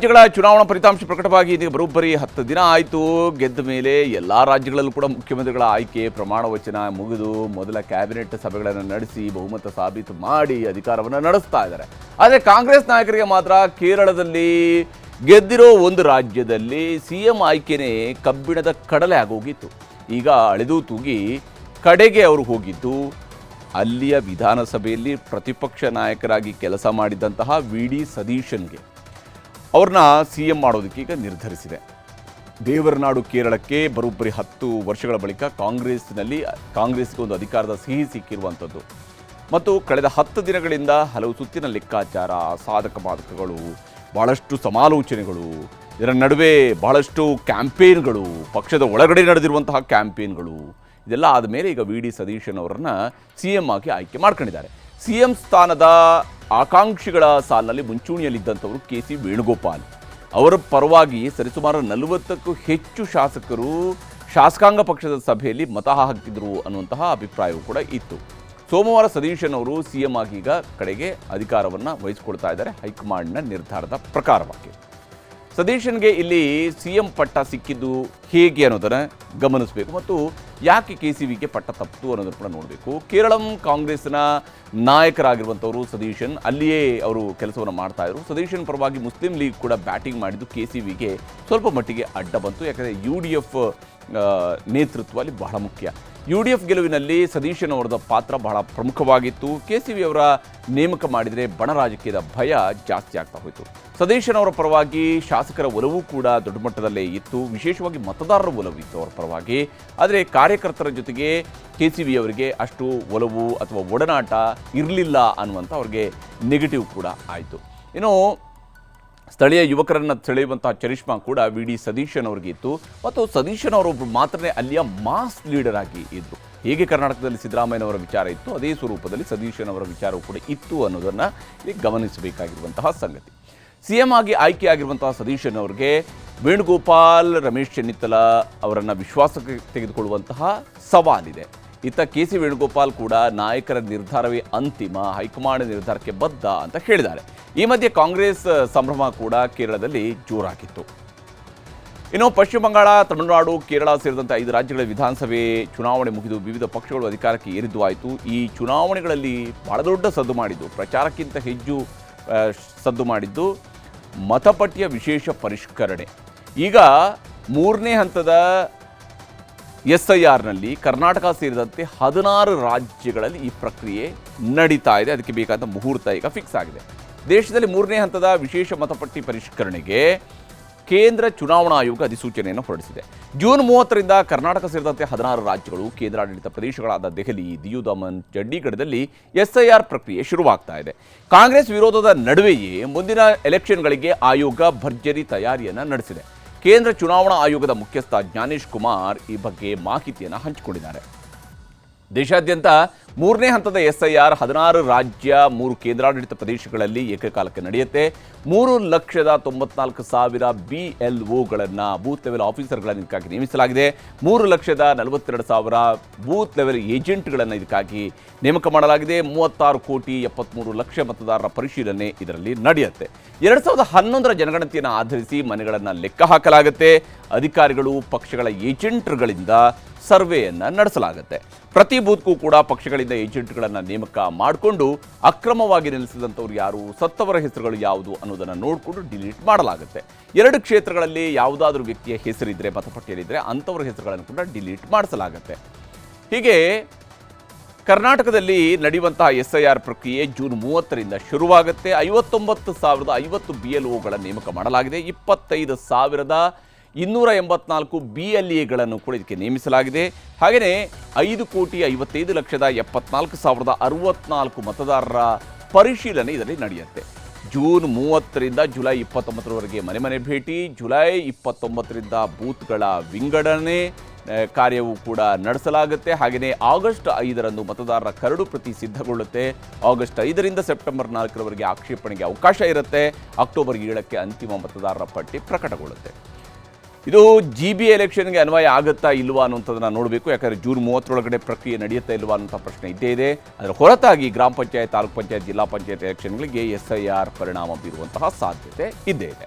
ರಾಜ್ಯಗಳ ಚುನಾವಣಾ ಫಲಿತಾಂಶ ಪ್ರಕಟವಾಗಿ ಇದೀಗ ಬರೋಬ್ಬರಿ 10 ದಿನ ಆಯಿತು. ಗೆದ್ದ ಮೇಲೆ ಎಲ್ಲ ರಾಜ್ಯಗಳಲ್ಲೂ ಕೂಡ ಮುಖ್ಯಮಂತ್ರಿಗಳ ಆಯ್ಕೆ ಪ್ರಮಾಣ ವಚನ ಮುಗಿದು ಮೊದಲ ಕ್ಯಾಬಿನೆಟ್ ಸಭೆಗಳನ್ನು ನಡೆಸಿ ಬಹುಮತ ಸಾಬೀತು ಮಾಡಿ ಅಧಿಕಾರವನ್ನು ನಡೆಸ್ತಾ ಇದ್ದಾರೆ. ಆದರೆ ಕಾಂಗ್ರೆಸ್ ನಾಯಕರಿಗೆ ಮಾತ್ರ ಕೇರಳದಲ್ಲಿ ಗೆದ್ದಿರೋ ಒಂದು ರಾಜ್ಯದಲ್ಲಿ ಸಿಎಂ ಆಯ್ಕೆನೇ ಕಬ್ಬಿಣದ ಕಡಲೆ ಆಗೋಗಿತ್ತು. ಈಗ ಅಳೆದು ತೂಗಿ ಕಡೆಗೆ ಅವರು ಹೋಗಿದ್ದು ಅಲ್ಲಿಯ ವಿಧಾನಸಭೆಯಲ್ಲಿ ಪ್ರತಿಪಕ್ಷ ನಾಯಕರಾಗಿ ಕೆಲಸ ಮಾಡಿದಂತಹ ವಿ.ಡಿ. ಸತೀಶನ್ಗೆ ಅವ್ರನ್ನ ಸಿ ಎಂ ಮಾಡೋದಕ್ಕೆ ಈಗ ನಿರ್ಧರಿಸಿದೆ. ದೇವರನಾಡು ಕೇರಳಕ್ಕೆ ಬರೋಬ್ಬರಿ 10 ವರ್ಷಗಳ ಬಳಿಕ ಕಾಂಗ್ರೆಸ್ಗೆ ಒಂದು ಅಧಿಕಾರದ ಸಿಹಿ ಸಿಕ್ಕಿರುವಂಥದ್ದು ಮತ್ತು ಕಳೆದ 10 ದಿನಗಳಿಂದ ಹಲವು ಸುತ್ತಿನ ಲೆಕ್ಕಾಚಾರ, ಸಾಧಕ ಬಾಧಕಗಳು, ಬಹಳಷ್ಟು ಸಮಾಲೋಚನೆಗಳು, ಇದರ ನಡುವೆ ಬಹಳಷ್ಟು ಕ್ಯಾಂಪೇನ್ಗಳು, ಪಕ್ಷದ ಒಳಗಡೆ ನಡೆದಿರುವಂತಹ ಕ್ಯಾಂಪೇನ್ಗಳು, ಇದೆಲ್ಲ ಆದಮೇಲೆ ಈಗ ವಿ.ಡಿ. ಸತೀಶನ್ ಅವರನ್ನು ಸಿ ಎಂ ಆಗಿ ಆಯ್ಕೆ ಮಾಡ್ಕೊಂಡಿದ್ದಾರೆ. ಸಿ ಎಂ ಸ್ಥಾನದ ಆಕಾಂಕ್ಷಿಗಳ ಸಾಲಿನಲ್ಲಿ ಮುಂಚೂಣಿಯಲ್ಲಿದ್ದಂಥವರು ಕೆ.ಸಿ. ವೇಣುಗೋಪಾಲ್ ಅವರ ಪರವಾಗಿ ಸರಿಸುಮಾರು 40ಕ್ಕೂ ಹೆಚ್ಚು ಶಾಸಕರು ಶಾಸಕಾಂಗ ಪಕ್ಷದ ಸಭೆಯಲ್ಲಿ ಮತ ಹಾಕಿದರು ಅನ್ನುವಂತಹ ಅಭಿಪ್ರಾಯವೂ ಕೂಡ ಇತ್ತು. ಸೋಮವಾರ ಸತೀಶನ್ ಅವರು ಸಿ ಎಂ ಆಗಿ ಈಗ ಕಡೆಗೆ ಅಧಿಕಾರವನ್ನು ವಹಿಸಿಕೊಳ್ತಾ ಇದ್ದಾರೆ ಹೈಕಮಾಂಡ್ನ ನಿರ್ಧಾರದ ಪ್ರಕಾರವಾಗಿ. ಸತೀಶನ್ಗೆ ಇಲ್ಲಿ ಸಿ ಎಂ ಪಟ್ಟ ಸಿಕ್ಕಿದ್ದು ಹೇಗೆ ಅನ್ನೋದನ್ನು ಗಮನಿಸಬೇಕು ಮತ್ತು ಯಾಕೆ ಕೆ.ಸಿ.ವಿಗೆ ಪಟ್ಟ ತಪ್ಪಿತು ಅನ್ನೋದನ್ನು ಕೂಡ ನೋಡಬೇಕು. ಕೇರಳಂ ಕಾಂಗ್ರೆಸ್ನ ನಾಯಕರಾಗಿರುವಂಥವರು ಸತೀಶನ್ ಅಲ್ಲಿಯೇ ಅವರು ಕೆಲಸವನ್ನು ಮಾಡ್ತಾಯಿದ್ರು. ಸತೀಶನ್ ಪರವಾಗಿ ಮುಸ್ಲಿಂ ಲೀಗ್ ಕೂಡ ಬ್ಯಾಟಿಂಗ್ ಮಾಡಿದ್ದು ಕೆ.ಸಿ.ವಿಗೆ ಸ್ವಲ್ಪ ಮಟ್ಟಿಗೆ ಅಡ್ಡ ಬಂತು. ಯಾಕಂದರೆ UDF ನೇತೃತ್ವ ಅಲ್ಲಿ ಬಹಳ ಮುಖ್ಯ. UDF ಗೆಲುವಿನಲ್ಲಿ ಸತೀಶನ್ ಅವರದ ಪಾತ್ರ ಬಹಳ ಪ್ರಮುಖವಾಗಿತ್ತು. ಕೆ.ಸಿ.ವಿ ಅವರ ನೇಮಕ ಮಾಡಿದರೆ ಬಣ ರಾಜಕೀಯದ ಭಯ ಜಾಸ್ತಿ ಆಗ್ತಾ ಹೋಯಿತು. ಸತೀಶನ್ ಅವರ ಪರವಾಗಿ ಶಾಸಕರ ಒಲವು ಕೂಡ ದೊಡ್ಡ ಮಟ್ಟದಲ್ಲೇ ಇತ್ತು, ವಿಶೇಷವಾಗಿ ಮತದಾರರ ಒಲವು ಇತ್ತು ಅವರ ಪರವಾಗಿ. ಆದರೆ ಕಾರ್ಯಕರ್ತರ ಜೊತೆಗೆ ಕೆ.ಸಿ.ವಿ ಅವರಿಗೆ ಅಷ್ಟು ಒಲವು ಅಥವಾ ಒಡನಾಟ ಇರಲಿಲ್ಲ ಅನ್ನುವಂಥ ಅವ್ರಿಗೆ ನೆಗೆಟಿವ್ ಕೂಡ ಆಯಿತು. ಇನ್ನು ಸ್ಥಳೀಯ ಯುವಕರನ್ನು ಸೆಳೆಯುವಂತಹ ಚರಿಷ್ಮಾ ಕೂಡ ವಿ.ಡಿ. ಸತೀಶನ್ ಅವ್ರಿಗೆ ಇತ್ತು ಮತ್ತು ಸತೀಶನ್ ಅವರೊಬ್ಬರು ಮಾತ್ರನೇ ಅಲ್ಲಿಯ ಮಾಸ್ ಲೀಡರ್ ಆಗಿ ಇದ್ದರು. ಹೇಗೆ ಕರ್ನಾಟಕದಲ್ಲಿ ಸಿದ್ದರಾಮಯ್ಯನವರ ವಿಚಾರ ಇತ್ತು ಅದೇ ಸ್ವರೂಪದಲ್ಲಿ ಸತೀಶನ್ ಅವರ ವಿಚಾರವೂ ಕೂಡ ಇತ್ತು ಅನ್ನೋದನ್ನು ಇಲ್ಲಿ ಗಮನಿಸಬೇಕಾಗಿರುವಂತಹ ಸಂಗತಿ. ಸಿ ಎಂ ಆಗಿ ಆಯ್ಕೆಯಾಗಿರುವಂತಹ ಸತೀಶನ್ ಅವರಿಗೆ ವೇಣುಗೋಪಾಲ್, ರಮೇಶ್ ಚೆನ್ನಿತ್ತಲ ಅವರನ್ನು ವಿಶ್ವಾಸಕ್ಕೆ ತೆಗೆದುಕೊಳ್ಳುವಂತಹ ಸವಾಲಿದೆ. ಇತ್ತ ಕೆ.ಸಿ. ವೇಣುಗೋಪಾಲ್ ಕೂಡ ನಾಯಕರ ನಿರ್ಧಾರವೇ ಅಂತಿಮ, ಹೈಕಮಾಂಡ್ ನಿರ್ಧಾರಕ್ಕೆ ಬದ್ಧ ಅಂತ ಹೇಳಿದ್ದಾರೆ. ಈ ಮಧ್ಯೆ ಕಾಂಗ್ರೆಸ್ ಸಂಭ್ರಮ ಕೂಡ ಕೇರಳದಲ್ಲಿ ಜೋರಾಗಿತ್ತು. ಇನ್ನು ಪಶ್ಚಿಮ ಬಂಗಾಳ, ತಮಿಳುನಾಡು, ಕೇರಳ ಸೇರಿದಂತೆ 5 ರಾಜ್ಯಗಳ ವಿಧಾನಸಭೆ ಚುನಾವಣೆ ಮುಗಿದು ವಿವಿಧ ಪಕ್ಷಗಳು ಅಧಿಕಾರಕ್ಕೆ ಏರಿದ್ದು ಆಯಿತು. ಈ ಚುನಾವಣೆಗಳಲ್ಲಿ ಬಹಳ ದೊಡ್ಡ ಸದ್ದು ಮಾಡಿದ್ದು, ಪ್ರಚಾರಕ್ಕಿಂತ ಹೆಚ್ಚು ಸದ್ದು ಮಾಡಿದ್ದು ಮತಪಟ್ಟಿಯ ವಿಶೇಷ ಪರಿಷ್ಕರಣೆ. ಈಗ 3ನೇ ಹಂತದ SIRನಲ್ಲಿ ಕರ್ನಾಟಕ ಸೇರಿದಂತೆ 16 ರಾಜ್ಯಗಳಲ್ಲಿ ಈ ಪ್ರಕ್ರಿಯೆ ನಡೀತಾ ಇದೆ. ಅದಕ್ಕೆ ಬೇಕಾದ ಮುಹೂರ್ತ ಈಗ ಫಿಕ್ಸ್ ಆಗಿದೆ. ದೇಶದಲ್ಲಿ 3ನೇ ಹಂತದ ವಿಶೇಷ ಮತಪಟ್ಟಿ ಪರಿಷ್ಕರಣೆಗೆ ಕೇಂದ್ರ ಚುನಾವಣಾ ಆಯೋಗ ಅಧಿಸೂಚನೆಯನ್ನು ಹೊರಡಿಸಿದೆ. ಜೂನ್ 30ರಿಂದ ಕರ್ನಾಟಕ ಸೇರಿದಂತೆ 16 ರಾಜ್ಯಗಳು, ಕೇಂದ್ರಾಡಳಿತ ಪ್ರದೇಶಗಳಾದ ದೆಹಲಿ, ದಿಯು ದಮನ್, ಚಂಡೀಗಢದಲ್ಲಿ SIR ಪ್ರಕ್ರಿಯೆ ಶುರುವಾಗ್ತಾ ಇದೆ. ಕಾಂಗ್ರೆಸ್ ವಿರೋಧದ ನಡುವೆಯೇ ಮುಂದಿನ ಎಲೆಕ್ಷನ್ಗಳಿಗೆ ಆಯೋಗ ಭರ್ಜರಿ ತಯಾರಿಯನ್ನು ನಡೆಸಿದೆ. ಕೇಂದ್ರ ಚುನಾವಣಾ ಆಯೋಗದ ಮುಖ್ಯಸ್ಥ ಜ್ಞಾನೇಶ್ ಕುಮಾರ್ ಈ ಬಗ್ಗೆ ಮಾಹಿತಿಯನ್ನು ಹಂಚಿಕೊಂಡಿದ್ದಾರೆ. ದೇಶಾದ್ಯಂತ 3ನೇ ಹಂತದ SIR 16 ರಾಜ್ಯ, 3 ಕೇಂದ್ರಾಡಳಿತ ಪ್ರದೇಶಗಳಲ್ಲಿ ಏಕಕಾಲಕ್ಕೆ ನಡೆಯುತ್ತೆ. 3,94,000 BLOಗಳನ್ನು, ಬೂತ್ ಲೆವೆಲ್ ಆಫೀಸರ್ಗಳನ್ನು ಇದಕ್ಕಾಗಿ ನೇಮಿಸಲಾಗಿದೆ. 3,42,000 ಬೂತ್ ಲೆವೆಲ್ ಏಜೆಂಟ್ಗಳನ್ನು ಇದಕ್ಕಾಗಿ ನೇಮಕ ಮಾಡಲಾಗಿದೆ. 36,73,00,000 ಮತದಾರರ ಪರಿಶೀಲನೆ ಇದರಲ್ಲಿ ನಡೆಯುತ್ತೆ. 2011ರ ಜನಗಣತಿಯನ್ನು ಆಧರಿಸಿ ಮನೆಗಳನ್ನು ಲೆಕ್ಕ ಹಾಕಲಾಗುತ್ತೆ. ಅಧಿಕಾರಿಗಳು ಪಕ್ಷಗಳ ಏಜೆಂಟ್ಗಳಿಂದ ಸರ್ವೆಯನ್ನು ನಡೆಸಲಾಗುತ್ತೆ. ಪ್ರತಿ ಬೂತ್ಗೂ ಕೂಡ ಪಕ್ಷಗಳಿಂದ ಏಜೆಂಟ್ಗಳನ್ನು ನೇಮಕ ಮಾಡಿಕೊಂಡು ಅಕ್ರಮವಾಗಿ ನೆಲೆಸಿದಂಥವ್ರು ಯಾರು, ಸತ್ತವರ ಹೆಸರುಗಳು ಯಾವುದು ಅನ್ನೋದನ್ನು ನೋಡಿಕೊಂಡು ಡಿಲೀಟ್ ಮಾಡಲಾಗುತ್ತೆ. 2 ಕ್ಷೇತ್ರಗಳಲ್ಲಿ ಯಾವುದಾದ್ರೂ ವ್ಯಕ್ತಿಯ ಹೆಸರಿದ್ದರೆ ಮತಪಟ್ಟಿಯಲ್ಲಿದ್ದರೆ ಅಂಥವ್ರ ಹೆಸರುಗಳನ್ನು ಕೂಡ ಡಿಲೀಟ್ ಮಾಡಿಸಲಾಗುತ್ತೆ. ಹೀಗೆ ಕರ್ನಾಟಕದಲ್ಲಿ ನಡೆಯುವಂತಹ SIR ಪ್ರಕ್ರಿಯೆ ಜೂನ್ 30ರಿಂದ ಶುರುವಾಗುತ್ತೆ. 59,050 BLOಗಳ ನೇಮಕ ಮಾಡಲಾಗಿದೆ. 25,284 BLAಗಳನ್ನು ಕೂಡ ಇದಕ್ಕೆ ನೇಮಿಸಲಾಗಿದೆ. ಹಾಗೆಯೇ 5,55,74,064 ಮತದಾರರ ಪರಿಶೀಲನೆ ಇದರಲ್ಲಿ ನಡೆಯುತ್ತೆ. ಜೂನ್ 30ರಿಂದ ಜುಲೈ 29ರವರೆಗೆ ಮನೆ ಭೇಟಿ, ಜುಲೈ 29ರಿಂದ ಬೂತ್ಗಳ ವಿಂಗಡಣೆ ಕಾರ್ಯವೂ ಕೂಡ ನಡೆಸಲಾಗುತ್ತೆ. ಹಾಗೆಯೇ ಆಗಸ್ಟ್ 5ರಂದು ಮತದಾರರ ಕರಡು ಪ್ರತಿ ಸಿದ್ಧಗೊಳ್ಳುತ್ತೆ. ಆಗಸ್ಟ್ 5ರಿಂದ ಸೆಪ್ಟೆಂಬರ್ 4ರವರೆಗೆ ಆಕ್ಷೇಪಣೆಗೆ ಅವಕಾಶ ಇರುತ್ತೆ. ಅಕ್ಟೋಬರ್ 7ಕ್ಕೆ ಅಂತಿಮ ಮತದಾರರ ಪಟ್ಟಿ ಪ್ರಕಟಗೊಳ್ಳುತ್ತೆ. ಇದು GB ಎಲೆಕ್ಷನ್ಗೆ ಅನ್ವಯ ಆಗುತ್ತಾ ಇಲ್ವಾ ಅನ್ನುವಂಥದ್ದನ್ನು ನೋಡಬೇಕು. ಯಾಕಂದರೆ ಜೂನ್ 30ರೊಳಗಡೆ ಪ್ರಕ್ರಿಯೆ ನಡೆಯುತ್ತಾ ಇಲ್ವಾ ಅನ್ನೋಂಥ ಪ್ರಶ್ನೆ ಇದ್ದೇ ಇದೆ. ಅದರ ಹೊರತಾಗಿ ಗ್ರಾಮ ಪಂಚಾಯತ್, ತಾಲೂಕು ಪಂಚಾಯತ್, ಜಿಲ್ಲಾ ಪಂಚಾಯತ್ ಎಲೆಕ್ಷನ್ಗಳಿಗೆ SIR ಪರಿಣಾಮ ಬೀರುವಂತಹ ಸಾಧ್ಯತೆ ಇದ್ದೇ ಇದೆ.